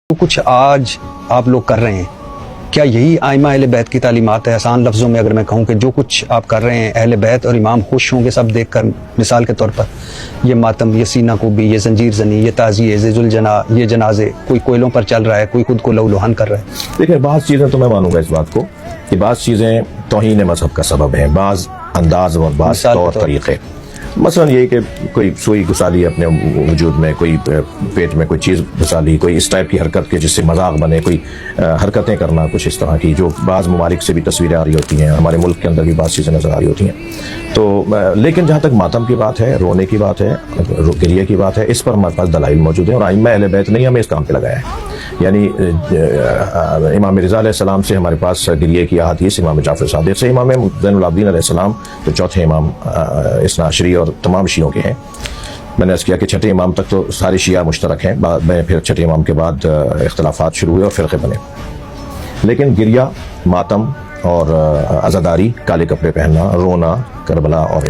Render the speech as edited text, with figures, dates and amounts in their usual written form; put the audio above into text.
جو کچھ آج آپ لوگ کر رہے ہیں کیا یہی آئمہ اہل بیت کی تعلیمات ہے؟ آسان لفظوں میں اگر میں کہوں کہ جو کچھ آپ کر رہے ہیں اہل بیت اور امام خوش ہوں گے سب دیکھ کر، مثال کے طور پر یہ ماتم، یہ سینہ کوبی، یہ زنجیر زنی، یہ تعزیے، ذی الجنا، یہ جنازے، کوئی کوئلوں پر چل رہا ہے، کوئی خود کو لہو لہان کر رہا ہے۔ دیکھیں، بعض چیزیں تو میں مانوں گا اس بات کو کہ بعض چیزیں توہین مذہب کا سبب ہیں، بعض انداز اور بعض طور طریقے، مثلا یہ کہ کوئی سوئی گھسا لی اپنے وجود میں، کوئی پیٹ میں کوئی چیز گھسا لی، کوئی اس ٹائپ کی حرکت کے جس سے مذاق بنے، کوئی حرکتیں کرنا کچھ اس طرح کی جو بعض ممالک سے بھی تصویریں آ رہی ہوتی ہیں، ہمارے ملک کے اندر بھی بعض چیزیں نظر آ رہی ہوتی ہیں۔ تو لیکن جہاں تک ماتم کی بات ہے، رونے کی بات ہے، گریے کی بات ہے، اس پر ہمارے پاس دلائل موجود ہیں اور ائمہ اہل بیت نے ہمیں اس کام پہ لگایا ہے۔ یعنی امام رضا علیہ السلام سے ہمارے پاس گریے کی احادیث، امام جعفر صادق سے، امام زین العابدین علیہ السلام جو چوتھے امام اثنا عشری اور تمام شیعوں کے ہیں۔ میں نے عرض کیا کہ چھٹے امام تک تو سارے شیعہ مشترک ہیں، بعد میں پھر چھٹے امام کے بعد اختلافات شروع ہوئے اور فرقے بنے، لیکن گریہ، ماتم اور عزاداری، کالے کپڑے پہننا، رونا، کربلا اور